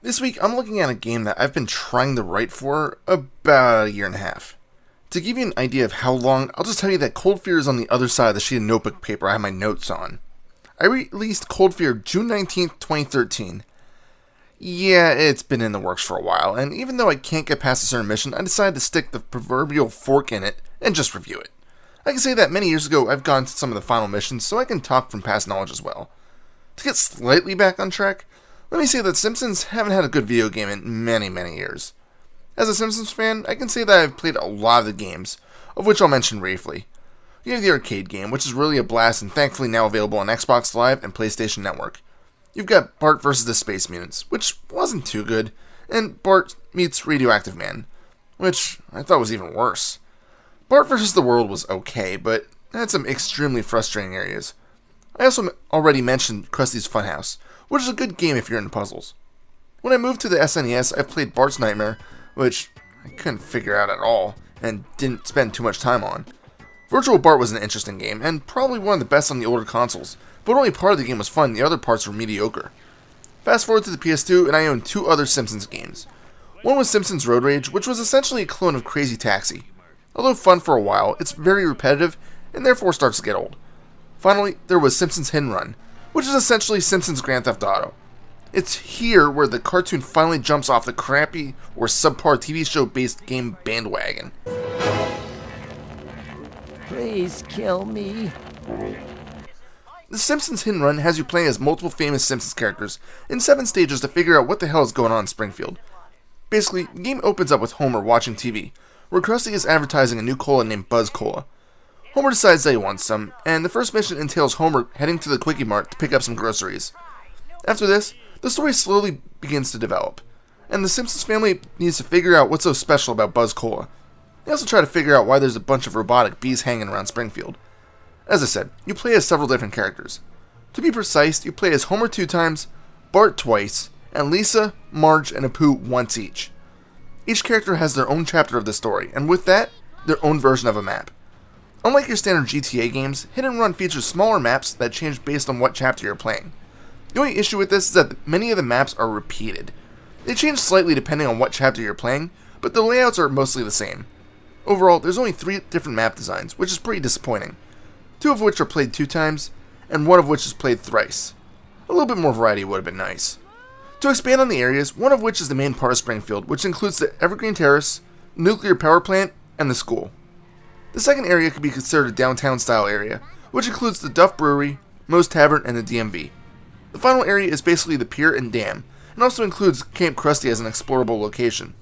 This week, I'm looking at a game that I've been trying to write for about a year and a half. To give you an idea of how long, I'll just tell you that Cold Fear is on the other side of the sheet of notebook paper I have my notes on. I released Cold Fear June 19th, 2013. Yeah, it's been in the works for a while, and even though I can't get past a certain mission, I decided to stick the proverbial fork in it and just review it. I can say that many years ago I've gone to some of the final missions, so I can talk from past knowledge as well. To get slightly back on track, let me say that Simpsons haven't had a good video game in many, many years. As a Simpsons fan, I can say that I've played a lot of the games, of which I'll mention briefly. You have the arcade game, which is really a blast and thankfully now available on Xbox Live and PlayStation Network. You've got Bart vs. the Space Mutants, which wasn't too good, and Bart meets Radioactive Man, which I thought was even worse. Bart vs. the World was okay, but had some extremely frustrating areas. I also already mentioned Krusty's Funhouse, which is a good game if you're into puzzles. When I moved to the SNES, I played Bart's Nightmare, which I couldn't figure out at all, and didn't spend too much time on. Virtual Bart was an interesting game, and probably one of the best on the older consoles, but only part of the game was fun, the other parts were mediocre. Fast forward to the PS2, and I owned two other Simpsons games. One was Simpsons Road Rage, which was essentially a clone of Crazy Taxi. Although fun for a while, it's very repetitive, and therefore starts to get old. Finally, there was Simpsons Hit and Run, which is essentially Simpsons Grand Theft Auto. It's here where the cartoon finally jumps off the crappy or subpar TV show based game bandwagon. Please kill me. The Simpsons Hit and Run has you playing as multiple famous Simpsons characters in 7 stages to figure out what the hell is going on in Springfield. Basically, the game opens up with Homer watching TV, where Krusty is advertising a new cola named Buzz Cola. Homer decides that he wants some, and the first mission entails Homer heading to the Quickie Mart to pick up some groceries. After this, the story slowly begins to develop, and the Simpsons family needs to figure out what's so special about Buzz Cola. They also try to figure out why there's a bunch of robotic bees hanging around Springfield. As I said, you play as several different characters. To be precise, you play as Homer 2 times, Bart twice, and Lisa, Marge, and Apu once each. Each character has their own chapter of the story, and with that, their own version of a map. Unlike your standard GTA games, Hit and Run features smaller maps that change based on what chapter you're playing. The only issue with this is that many of the maps are repeated. They change slightly depending on what chapter you're playing, but the layouts are mostly the same. Overall, there's only 3 different map designs, which is pretty disappointing. 2 of which are played 2 times, and 1 of which is played thrice. A little bit more variety would have been nice. To expand on the areas, one of which is the main part of Springfield, which includes the Evergreen Terrace, nuclear power plant, and the school. The second area could be considered a downtown-style area, which includes the Duff Brewery, Moe's Tavern, and the DMV. The final area is basically the pier and dam, and also includes Camp Krusty as an explorable location.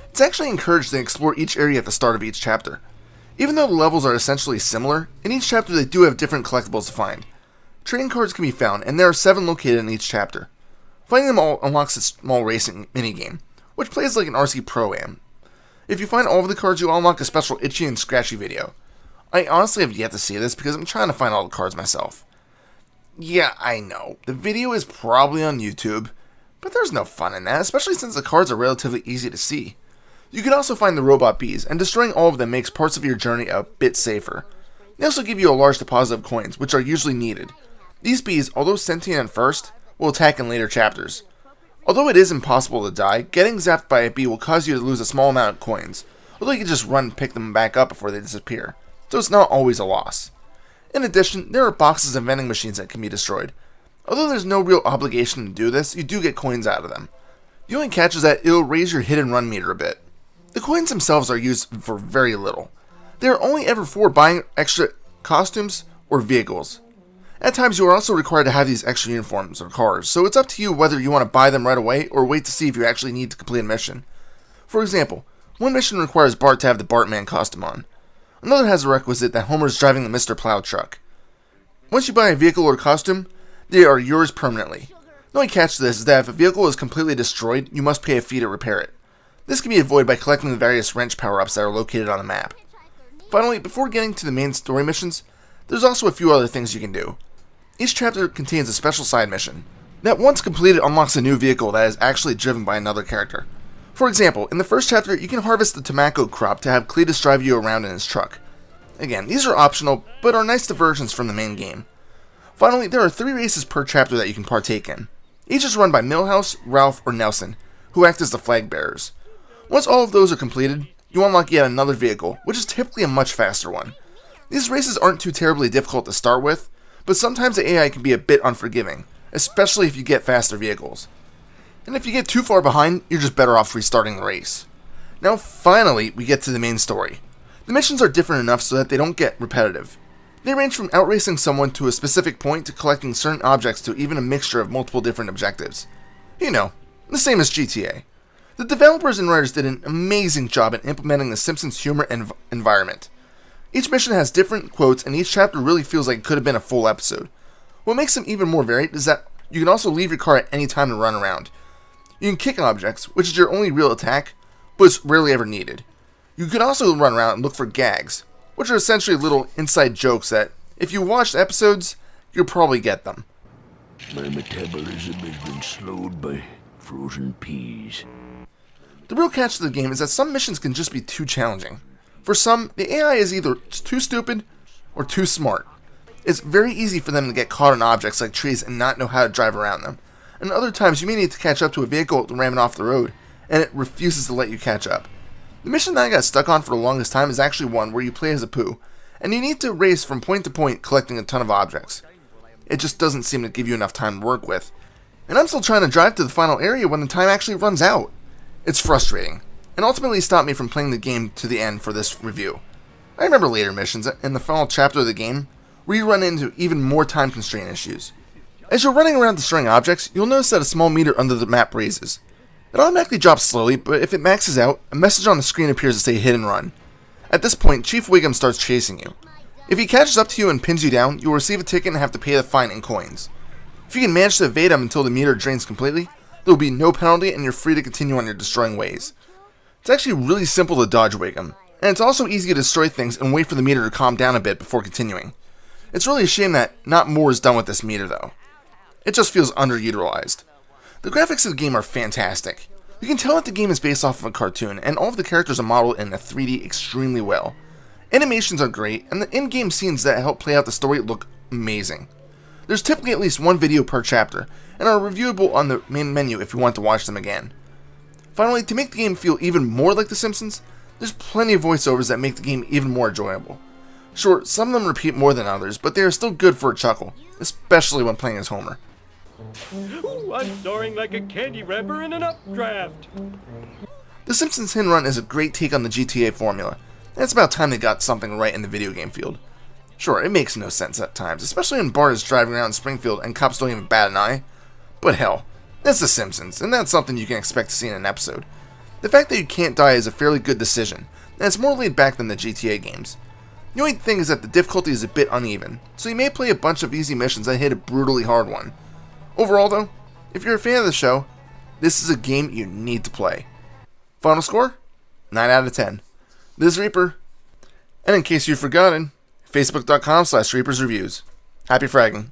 It's actually encouraged to explore each area at the start of each chapter. Even though the levels are essentially similar, in each chapter they do have different collectibles to find. Trading cards can be found, and there are 7 located in each chapter. Finding them all unlocks a small racing minigame, which plays like an RC Pro-Am. If you find all of the cards, you'll unlock a special itchy and scratchy video. I honestly have yet to see this because I'm trying to find all the cards myself. Yeah, I know, the video is probably on YouTube, but there's no fun in that, especially since the cards are relatively easy to see. You can also find the robot bees, and destroying all of them makes parts of your journey a bit safer. They also give you a large deposit of coins, which are usually needed. These bees, although sentient at first, will attack in later chapters. Although it is impossible to die, getting zapped by a bee will cause you to lose a small amount of coins, although you can just run and pick them back up before they disappear, so it's not always a loss. In addition, there are boxes and vending machines that can be destroyed. Although there's no real obligation to do this, you do get coins out of them. The only catch is that it'll raise your hit and run meter a bit. The coins themselves are used for very little. They are only ever for buying extra costumes or vehicles. At times you are also required to have these extra uniforms or cars, so it's up to you whether you want to buy them right away or wait to see if you actually need to complete a mission. For example, one mission requires Bart to have the Bartman costume on. Another has a requisite that Homer is driving the Mr. Plow truck. Once you buy a vehicle or costume, they are yours permanently. The only catch to this is that if a vehicle is completely destroyed, you must pay a fee to repair it. This can be avoided by collecting the various wrench power-ups that are located on the map. Finally, before getting to the main story missions, there's also a few other things you can do. Each chapter contains a special side mission that once completed unlocks a new vehicle that is actually driven by another character. For example, in the first chapter, you can harvest the tobacco crop to have Cletus drive you around in his truck. Again, these are optional, but are nice diversions from the main game. Finally, there are 3 races per chapter that you can partake in. Each is run by Milhouse, Ralph, or Nelson, who act as the flag bearers. Once all of those are completed, you unlock yet another vehicle, which is typically a much faster one. These races aren't too terribly difficult to start with, but sometimes the AI can be a bit unforgiving, especially if you get faster vehicles. And if you get too far behind, you're just better off restarting the race. Now finally, we get to the main story. The missions are different enough so that they don't get repetitive. They range from outracing someone to a specific point to collecting certain objects to even a mixture of multiple different objectives. You know, the same as GTA. The developers and writers did an amazing job in implementing the Simpsons humor and environment. Each mission has different quotes and each chapter really feels like it could have been a full episode. What makes them even more varied is that you can also leave your car at any time to run around. You can kick objects, which is your only real attack, but it's rarely ever needed. You can also run around and look for gags, which are essentially little inside jokes that, if you watch episodes, you'll probably get them. My metabolism has been slowed by frozen peas. The real catch to the game is that some missions can just be too challenging. For some, the AI is either too stupid or too smart. It's very easy for them to get caught on objects like trees and not know how to drive around them. And other times you may need to catch up to a vehicle ramming off the road, and it refuses to let you catch up. The mission that I got stuck on for the longest time is actually one where you play as a poo, and you need to race from point to point collecting a ton of objects. It just doesn't seem to give you enough time to work with. And I'm still trying to drive to the final area when the time actually runs out. It's frustrating, and ultimately stopped me from playing the game to the end for this review. I remember later missions in the final chapter of the game where you run into even more time constraint issues. As you're running around destroying objects, you'll notice that a small meter under the map raises. It automatically drops slowly, but if it maxes out, a message on the screen appears to say hit and run. At this point, Chief Wiggum starts chasing you. If he catches up to you and pins you down, you will receive a ticket and have to pay the fine in coins. If you can manage to evade him until the meter drains completely, there will be no penalty and you're free to continue on your destroying ways. It's actually really simple to dodge Wiggum, and it's also easy to destroy things and wait for the meter to calm down a bit before continuing. It's really a shame that not more is done with this meter though. It just feels underutilized. The graphics of the game are fantastic. You can tell that the game is based off of a cartoon, and all of the characters are modeled in a 3D extremely well. Animations are great, and the in-game scenes that help play out the story look amazing. There's typically at least one video per chapter, and are reviewable on the main menu if you want to watch them again. Finally, to make the game feel even more like The Simpsons, there's plenty of voiceovers that make the game even more enjoyable. Sure, some of them repeat more than others, but they are still good for a chuckle, especially when playing as Homer. Ooh, I'm soaring like a candy wrapper in an updraft. The Simpsons Hit and Run is a great take on the GTA formula, and it's about time they got something right in the video game field. Sure, it makes no sense at times, especially when Bart is driving around Springfield and cops don't even bat an eye. But hell, it's The Simpsons, and that's something you can expect to see in an episode. The fact that you can't die is a fairly good decision, and it's more laid back than the GTA games. The only thing is that the difficulty is a bit uneven, so you may play a bunch of easy missions and hit a brutally hard one. Overall though, if you're a fan of the show, this is a game you need to play. Final score? 9 out of 10. This is Reaper. And in case you've forgotten, Facebook.com/ReapersReviews. Happy fragging.